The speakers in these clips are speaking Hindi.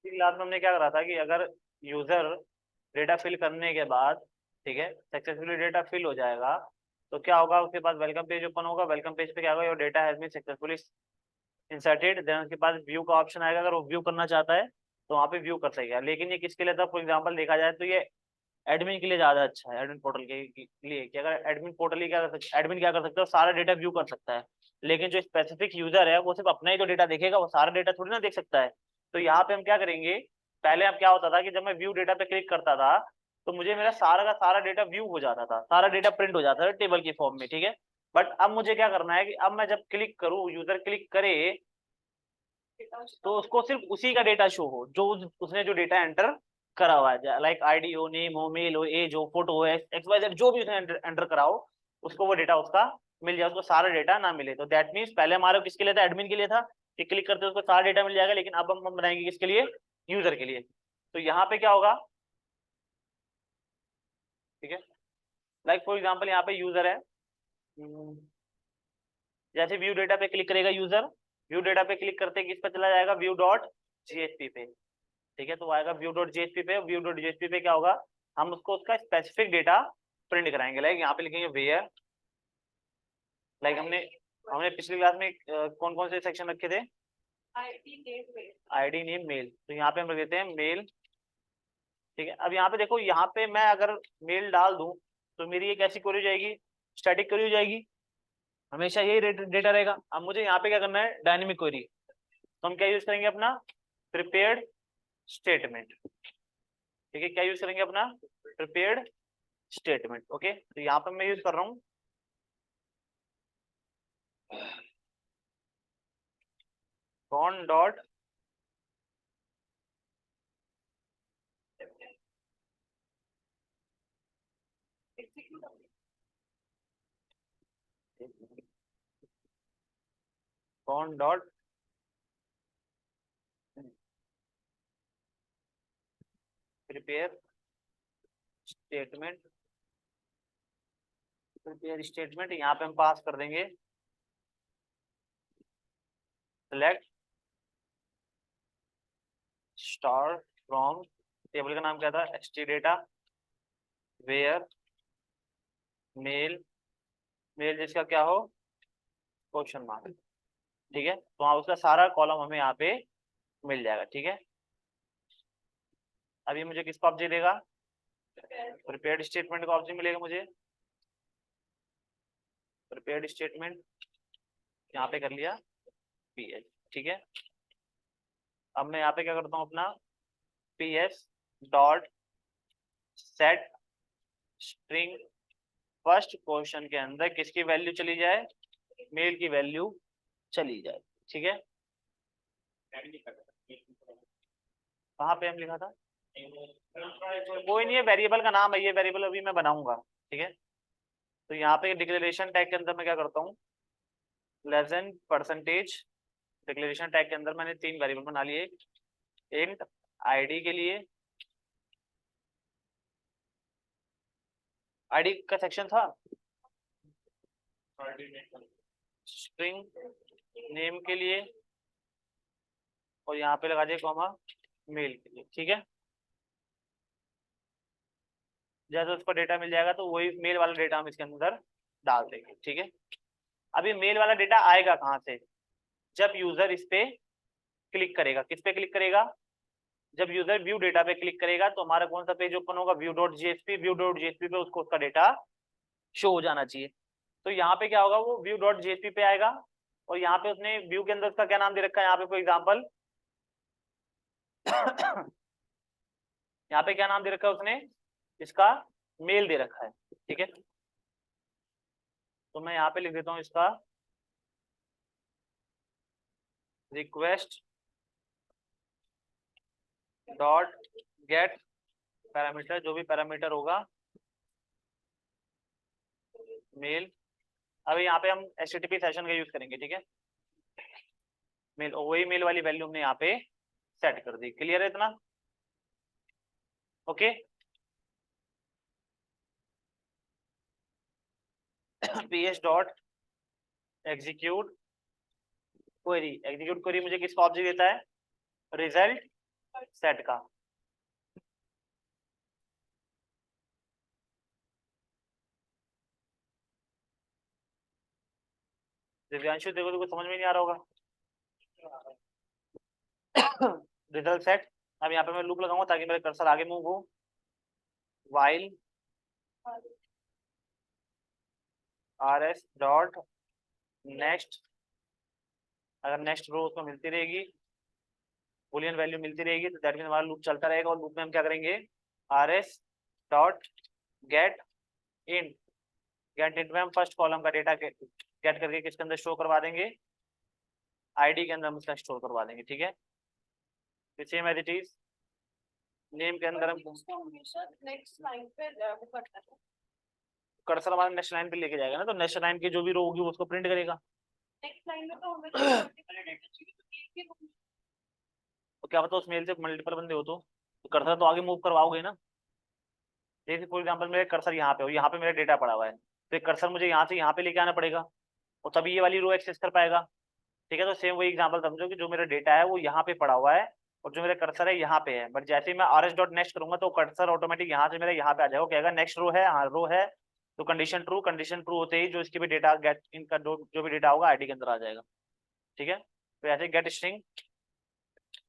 क्लास में हमने क्या करा था कि अगर यूजर डेटा फिल करने के बाद, ठीक है, सक्सेसफुली डेटा फिल हो जाएगा तो क्या होगा, उसके पास वेलकम पेज ओपन होगा। वेलकम पेज पे क्या होगा, your data has been successfully inserted. Then उसके पास व्यू का ऑप्शन आएगा, अगर वो व्यू करना चाहता है तो वहाँ पे व्यू कर सकेगा। लेकिन ये किसके लिए था, फॉर एग्जाम्पल देखा जाए तो ये एडमिन के लिए ज्यादा अच्छा है, एडमिन पोर्टल के लिए कि अगर एडमिन पोर्टल ही क्या कर सकता है, एडमिन क्या कर सकता है, सारा डेटा व्यू कर सकता है। लेकिन जो स्पेसिफिक यूजर है वो सिर्फ अपना ही तो डेटा देखेगा, वो सारा डेटा थोड़ी ना देख सकता है। तो यहाँ पे हम क्या करेंगे, पहले अब क्या होता था कि जब मैं व्यू डेटा पे क्लिक करता था तो मुझे मेरा सारा का सारा डेटा व्यू हो जाता था, सारा डेटा प्रिंट हो जाता था टेबल की फॉर्म में, ठीक है। बट अब मुझे क्या करना है कि अब मैं जब क्लिक करूँ, यूजर क्लिक करे तो उसको सिर्फ उसी का डेटा शो हो जो उसने जो डेटा एंटर करा हुआ है, लाइक आईडी हो, नेम हो, मेल हो, एज हो, फोटो हो, एक्स वाई जेड जो भी उसने एंटर करा हो, उसको वो डेटा उसका मिल जाए, उसको सारा डेटा ना मिले। तो दैट मीन्स पहले हमारा किसके लिए था, एडमिन के लिए था कि क्लिक करते उसको सारा डेटा मिल जाएगा। लेकिन अब हम बनाएंगे किसके लिए, यूजर के लिए। तो यहाँ पे क्या होगा, ठीक है, लाइक फॉर एग्जाम्पल यहाँ पे यूजर है, जैसे व्यू डेटा पे क्लिक करेगा यूजर, व्यू डेटा पे क्लिक करते किस पे चला जाएगा, व्यू डॉट जीएसपी पे, ठीक है। तो आएगा व्यू डॉट जेएसपी पे। व्यू डॉट जेएसपी पे क्या होगा, हम उसको उसका स्पेसिफिक डेटा प्रिंट कराएंगे। लाइक यहाँ पे लिखेंगे वेयर, लाइक हमने हमने पिछली क्लास में कौन कौन से सेक्शन रखे थे, आईडी नेम मेल, तो यहाँ पे हम रख देते हैं मेल, ठीक है। अब यहाँ पे देखो, यहाँ पे मैं अगर मेल डाल दूं तो मेरी एक ऐसी क्वेरी हो जाएगी, स्टैटिक क्वेरी हो जाएगी, हमेशा यही डेटा रहेगा। अब मुझे यहाँ पे क्या करना है, डायनेमिक क्वेरी। तो हम क्या यूज करेंगे अपना, प्रिपेयर्ड स्टेटमेंट, ठीक है। क्या यूज करेंगे अपना, प्रिपेयर्ड स्टेटमेंट, ओके। तो यहाँ पे मैं यूज कर रहा हूँ cone dot cone dot prepare statement. Prepare statement यहाँ पे हम पास कर देंगे सिलेक्ट स्टार फ्रॉम, टेबल का नाम क्या था, ht data, where mail, mail जिसका क्या हो, क्वेश्चन मार्क, ठीक है। तो वहाँ उसका सारा कॉलम हमें यहाँ पे मिल जाएगा, ठीक है। अभी मुझे किसका ऑब्जेक्ट देगा, प्रिपेयर्ड स्टेटमेंट का ऑब्जेक्ट मिलेगा मुझे, प्रिपेयर्ड स्टेटमेंट यहाँ पे कर लिया पीएच, ठीक है। अब मैं यहाँ पे क्या करता हूँ अपना PS dot set string first question के अंदर किसकी वैल्यू चली जाए, मेल की वैल्यू चली जाए, ठीक है। कहाँ पे हम लिखा था, कोई नहीं है, वेरिएबल का नाम है ये, वेरिएबल अभी मैं बनाऊंगा, ठीक है। तो यहाँ पे डिक्लेरेशन टैग के अंदर मैं क्या करता हूँ, less than percentage, declaration tag के अंदर मैंने 3 वेरिएबल बना लिए। इंट आईडी के लिए, आईडी का सेक्शन था, स्ट्रिंग नेम के लिए, और यहाँ पे लगा दिया कॉमा मेल के लिए, ठीक है। जैसे उसको डेटा मिल जाएगा तो वही मेल वाला डेटा हम इसके अंदर डाल देंगे, ठीक है। अभी मेल वाला डेटा आएगा कहाँ से, जब यूजर इस पे क्लिक करेगा, किस पे क्लिक करेगा, जब यूजर व्यू डेटा पे क्लिक करेगा तो हमारा कौन सा पेज ओपन होगा, view dot JSP. View dot JSP पे उसको उसका डेटा शो हो जाना चाहिए। तो यहाँ पे क्या होगा, वो व्यू डॉट जेएसपी पे आएगा, और यहाँ पे उसने व्यू के अंदर उसका क्या नाम दे रखा है, यहाँ पे फॉर एग्जाम्पल यहाँ पे क्या नाम दे रखा है उसने, इसका मेल दे रखा है, ठीक है। तो मैं यहाँ पे लिख देता हूँ इसका रिक्वेस्ट डॉट गेट पैरामीटर, जो भी पैरामीटर होगा मेल। अभी यहाँ पे हम HTTP सेशन का यूज करेंगे, ठीक है। मेल, वही मेल वाली वैल्यू हमने यहाँ पे सेट कर दी, क्लियर है इतना, okay. ps dot execute query, execute query मुझे किसका ऑब्जेक्ट देता है, रिजल्ट सेट का। दिव्यांशु देखो तो कुछ समझ में नहीं आ रहा होगा। Result set. अब यहाँ पे मैं लूप लगाऊंगा ताकि मेरे कर्सर आगे मूव हो। वाइल rs डॉट नेक्स्ट, अगर नेक्स्ट रो उसको मिलती रहेगी, बुलियन वैल्यू मिलती रहेगी, तो दैट मीन हमारा लूप चलता रहेगा। और लूप में हम क्या करेंगे, rs dot get in, get in में हम फर्स्ट कॉलम का डेटा गेट करके किसके अंदर स्टोर करवा देंगे, आईडी के अंदर हम उसका स्टोर करवा देंगे। ठीक है, same as it is name के अंदर हम नेक्स्ट लाइन पे वो करता है, कर्सर हमारा नेक्स्ट लाइन पे लेके जाएगा ना, तो नेक्स्ट लाइन की जो भी रो होगी उसको प्रिंट करेगा। नेक्स्ट लाइन में तो हमें पर्टिकुलर डेटा चाहिए, तो एक ही row में। तो क्या पता उस मेल से मल्टीपल बंदे हो तो कर्सर तो आगे मूव करवाओगे ना। जैसे फॉर एग्जांपल मेरे कर्सर यहाँ पे हो, यहाँ पे मेरा डेटा पड़ा हुआ है, तो एक कर्सर मुझे यहाँ से यहाँ पे लेके आना पड़ेगा, और तभी ये वाली रो एक्सेस कर पाएगा। ठीक है, तो सेम वही एग्जांपल समझो कि जो मेरा डेटा है वो यहाँ पे पड़ा हुआ है, और जो मेरा कर्सर है यहाँ पे है, बट जैसे ही मैं rs डॉट नेक्स्ट करूंगा तो कर्सर ऑटोमेटिक यहाँ से मेरा यहाँ पे आ जाएगा, कहेगा नेक्स्ट रो है, हाँ रो है, तो कंडीशन ट्रू, कंडीशन ट्रू होते ही जो इसकी भी डेटा गेट इनका जो भी डेटा होगा आईडी के अंदर आ जाएगा। ठीक है, तो ऐसे गेट स्ट्रिंग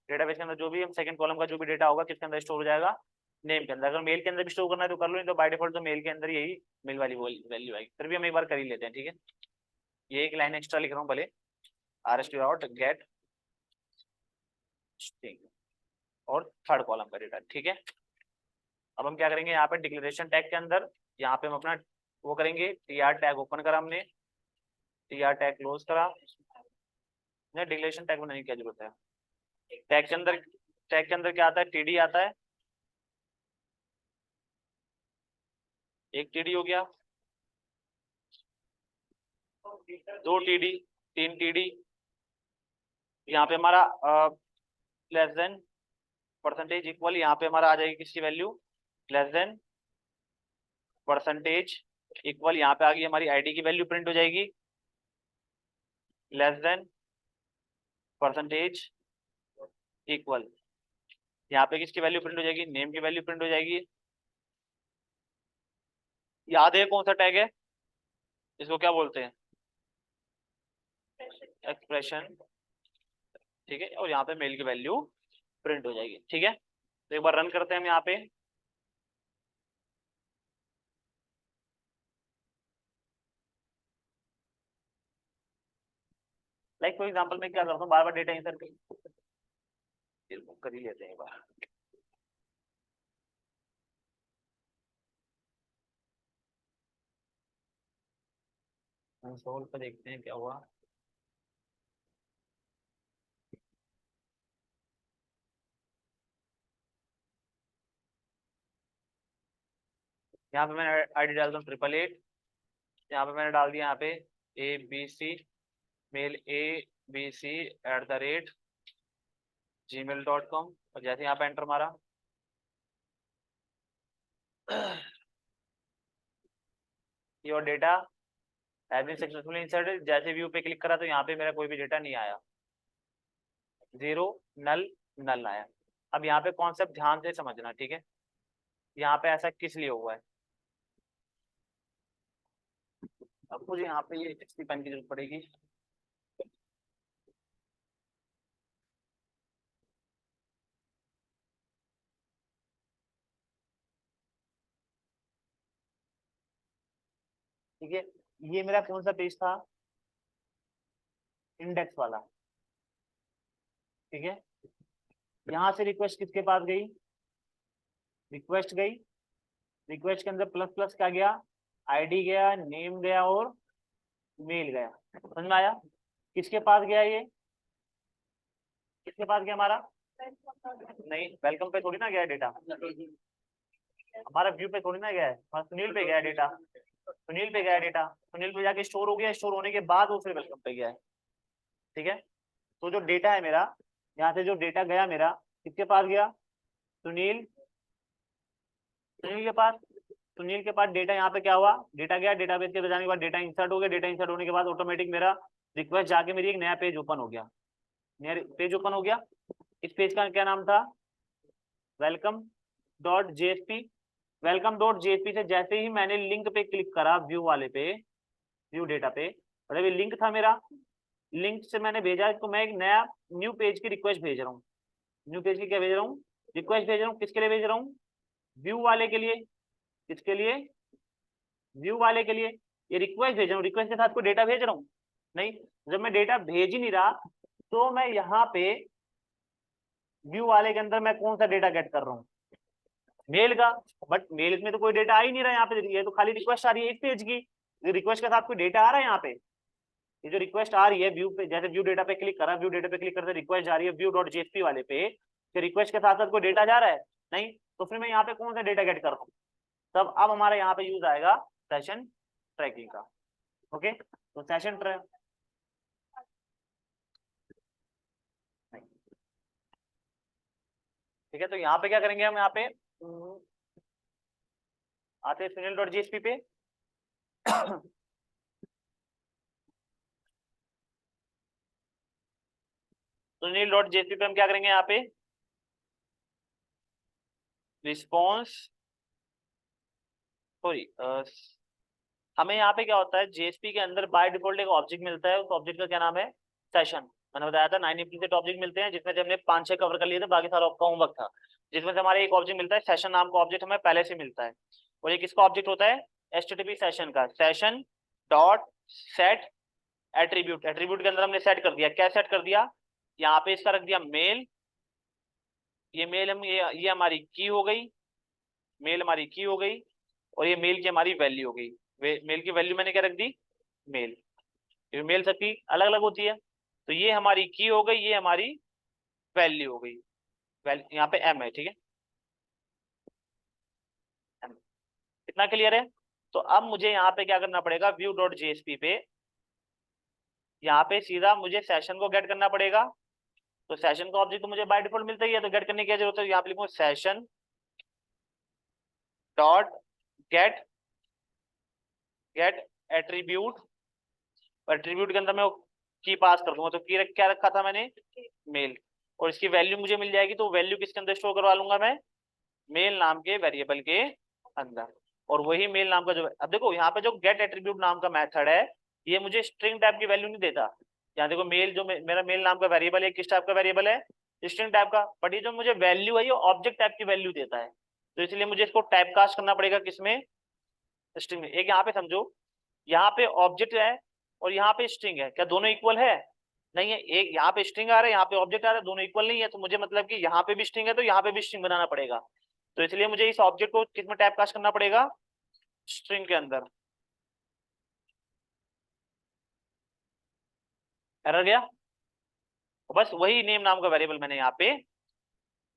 डेटाबेस के अंदर जो भी हम सेकंड कॉलम का जो भी डेटा होगा किसके अंदर स्टोर हो जाएगा, नेम के अंदर। अगर मेल के अंदर भी स्टोर करना है तो कर लो, नहीं तो बाय डिफॉल्ट तो मेल के अंदर यही मेल वाली वैल्यू आएगी। फिर भी हम एक बार कर ही लेते हैं। ठीक है, ये एक लाइन एक्स्ट्रा लिख रहा हूँ भले, rs डॉट गेट स्ट्रिंग और थर्ड कॉलम का डेटा। ठीक है, अब हम क्या करेंगे, यहाँ पे डिक्लेरेशन टैग के अंदर यहाँ पे हम अपना वो करेंगे, tr टैग ओपन करा हमने, tr टैग क्लोज करा, नहीं डिक्लेरेशन टैग बनाने की क्या जरूरत है। टैग के अंदर क्या आता है, td आता है, एक td हो गया, दो td, तीन td, यहाँ पे हमारा लेस देन परसेंटेज इक्वल, यहाँ पे हमारा आ जाएगी किसकी value, less than percentage equal, यहाँ पे आ गई हमारी आईडी की वैल्यू प्रिंट हो जाएगी, लेस देन परसेंटेज इक्वल, यहाँ पे किसकी वैल्यू प्रिंट हो जाएगी, नेम की वैल्यू प्रिंट हो जाएगी। याद है कौन सा टैग है, इसको क्या बोलते हैं, एक्सप्रेशन। ठीक है, और यहाँ पे मेल की वैल्यू प्रिंट हो जाएगी। ठीक है, तो एक बार रन करते हैं हम यहाँ पे। लाइक फॉर एग्जांपल मैं क्या करता हूँ, बार बार डेटा इंसर्ट कर ही लेते हैं एक बार। कंसोल पर देखते हैं क्या हुआ। यहाँ पे मैंने आईडी डालता हूँ 888, यहाँ पे मैंने डाल दिया यहाँ पे ABC मेल abc@gmail.com, और जैसे यहाँ पे एंटर मारा your data has been successfully inserted, जैसे व्यू पे क्लिक करा तो यहाँ पे मेरा कोई भी डेटा नहीं आया, जीरो, नल, नल आया। अब यहाँ पे कॉन्सेप्ट ध्यान से समझना। ठीक है, यहाँ पे ऐसा किस लिए हुआ है, अब मुझे यहाँ पे ये एक्सपी पेन की जरूरत पड़ेगी। ठीक है, ये मेरा कौन सा पेज था, इंडेक्स वाला। ठीक है, यहाँ से रिक्वेस्ट किसके पास गई, रिक्वेस्ट गई, रिक्वेस्ट के अंदर प्लस प्लस क्या गया, आईडी गया, नेम गया और मेल गया। समझ में आया, किसके पास गया ये, किसके पास गया हमारा, नहीं वेलकम पे थोड़ी ना गया डेटा, हमारा व्यू पे थोड़ी ना गया है, सुनील पे गया डेटा, सुनील पे गया डेटा, सुनील पे जाके स्टोर हो गया, स्टोर होने के बाद वो फिर वेलकम पे गया है। ठीक है, तो जो डेटा है मेरा, यहाँ से जो डेटा गया मेरा किसके पास गया, सुनील, सुनील के पास, सुनील के पास डेटा यहाँ पे क्या हुआ, डेटा गया, डेटाबेस के जाने के बाद डेटा इंसर्ट हो गया, डेटा इंसर्ट होने के बाद ऑटोमेटिक मेरा रिक्वेस्ट जाके मेरी एक नया पेज ओपन हो गया, नया पेज ओपन हो गया। इस पेज का क्या नाम था, welcome dot JSP. Welcome dot JSP से जैसे ही मैंने लिंक पे क्लिक करा व्यू वाले पे, व्यू डेटा पे, मतलब ये लिंक था मेरा, लिंक से मैंने भेजा तो मैं एक नया न्यू पेज की रिक्वेस्ट भेज रहा हूँ। न्यू पेज की क्या भेज रहा हूँ? रिक्वेस्ट भेज रहा हूँ। किसके लिए भेज रहा हूँ? व्यू वाले के लिए। किसके लिए? व्यू वाले के लिए। ये रिक्वेस्ट भेज रहा हूँ, रिक्वेस्ट के साथ कोई डेटा भेज रहा हूँ? नहीं। जब मैं डेटा भेज ही नहीं रहा तो मैं यहाँ पे व्यू वाले के अंदर मैं कौन सा डेटा गेट कर रहा हूँ? मेल का। बट मेल में तो कोई डेटा आ ही नहीं रहा यहाँ पे, ये तो खाली रिक्वेस्ट आ रही है एक पेज की। रिक्वेस्ट के साथ कोई डेटा आ रहा है यहाँ पे? ये जो रिक्वेस्ट आ रही है व्यू पे, जैसे व्यू डेटा पे क्लिक करा, व्यू डेटा पे क्लिक करते रिक्वेस्ट जा रही है व्यू डॉट जेएसपी वाले पे, तो रिक्वेस्ट के साथ साथ कोई डेटा जा रहा है? नहीं। तो फिर मैं यहाँ पे कौन सा डेटा गेट कर रहा हूँ? तब अब हमारा यहाँ पे यूज आएगा सेशन ट्रैकिंग का। ओके, तो सेशन ट्रैक, ठीक है। तो यहाँ पे क्या करेंगे हम? यहाँ पे आते हैं सुनील डॉट जेएसपी पे। सुनील डॉट जेएसपी पे हम क्या करेंगे? यहाँ पे रिस्पॉन्स, सॉरी, हमें यहाँ पे क्या होता है, जेएसपी के अंदर बाय डिफॉल्ट एक ऑब्जेक्ट मिलता है, उस ऑब्जेक्ट का क्या नाम है? सेशन। मैंने बताया था 9 इम्प्लीसिट ऑब्जेक्ट मिलते हैं, जिसमें से हमने 5-6 कवर कर लिए थे, बाकी सारा आपका होमवर्क था। जिसमें से हमारे एक ऑब्जेक्ट मिलता है सेशन नाम का ऑब्जेक्ट, हमें पहले से मिलता है। और ये किसका ऑब्जेक्ट होता है? एचटीटीपी सेशन का। Session dot set attribute, attribute के अंदर हमने सेट कर दिया। क्या सेट कर दिया? यहाँ पे इसका रख दिया मेल। ये मेल हम ये हमारी की हो गई, मेल हमारी की हो गई, और ये मेल की हमारी वैल्यू हो गई। मेल की वैल्यू मैंने क्या रख दी? मेल। ये मेल सबकी अलग अलग होती है, तो ये हमारी की हो गई, ये हमारी वैल्यू हो गई। यहाँ पे एम है, ठीक है। M। इतना क्लियर है? तो अब मुझे यहाँ पे क्या करना पड़ेगा? व्यू डॉट जेएसपी पे यहाँ पे सीधा मुझे सेशन को गेट करना पड़ेगा। तो सेशन का ऑब्जेक्ट तो मुझे बाय डिफॉल्ट मिलता ही है, तो गेट करने की क्या जरूरत है? यहाँ पे लिखूँ session dot get, get attribute. Attribute के अंदर मैं की पास कर दूंगा, तो की क्या रखा था मैंने? मेल। और इसकी वैल्यू मुझे मिल जाएगी, तो वैल्यू किसके अंदर स्टोर करवा लूंगा मैं? मेल नाम के वेरिएबल के अंदर। और वही मेल नाम का जो, अब देखो यहाँ पे जो गेट एट्रीब्यूट नाम का मेथड है, ये मुझे स्ट्रिंग टाइप की वैल्यू नहीं देता। यहाँ देखो मेल, जो मेरा मेल नाम का वेरिएबल है, किस टाइप का वेरिएबल है? स्ट्रिंग टाइप का। बट ये जो मुझे वैल्यू है, ये ऑब्जेक्ट टाइप की वैल्यू देता है। तो इसलिए मुझे इसको टाइप कास्ट करना पड़ेगा किसमें? स्ट्रिंग में। एक यहाँ पे समझो, यहाँ पे ऑब्जेक्ट है और यहाँ पे स्ट्रिंग है, क्या दोनों इक्वल है? नहीं है। एक यहाँ पे स्ट्रिंग आ रहा है, यहाँ पे ऑब्जेक्ट आ रहा है, दोनों इक्वल नहीं है। तो मुझे मतलब कि यहाँ पे भी स्ट्रिंग है तो यहाँ पे भी स्ट्रिंग बनाना पड़ेगा। तो इसलिए मुझे इस ऑब्जेक्ट को किस में टाइप कास्ट करना पड़ेगा? स्ट्रिंग के अंदर। एरर गया? तो बस वही नेम नाम का वेरिएबल मैंने यहाँ पे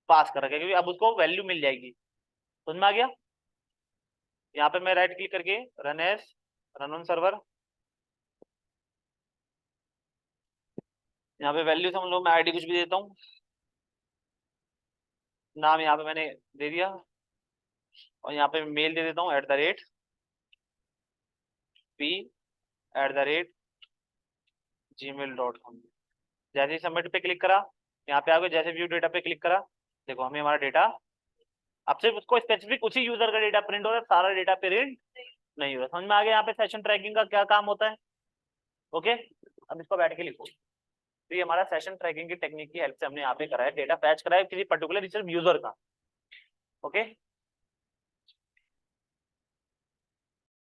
पास कर रखा है, क्योंकि अब उसको वैल्यू मिल जाएगी। समझ में आ गया? यहाँ पे मैं राइट क्लिक करके run as, run on server, यहाँ पे वैल्यू समझ लो, मैं आईडी कुछ भी देता हूँ, नाम यहाँ पे मैंने दे दिया, और यहाँ पे मेल दे देता हूँ @p@gmail.com। जैसे ही सबमिट पे क्लिक करा, यहाँ पे आ गए, जैसे व्यू डेटा पे क्लिक करा, देखो हमें हमारा डेटा, अब सिर्फ उसको स्पेसिफिक उसी यूजर का डेटा प्रिंट हो रहा है, सारा डेटा प्रिंट नहीं हो रहा। समझ में आ गया यहाँ पे सेशन ट्रैकिंग का क्या काम होता है? ओके, अब इसको बैठ के लिखो। तो ये हमारा सेशन ट्रैकिंग की टेक्निक की हेल्प से हमने यहाँ पे करा है, डेटा फैच करा है किसी पर्टिकुलर सिर्फ यूजर का। ओके।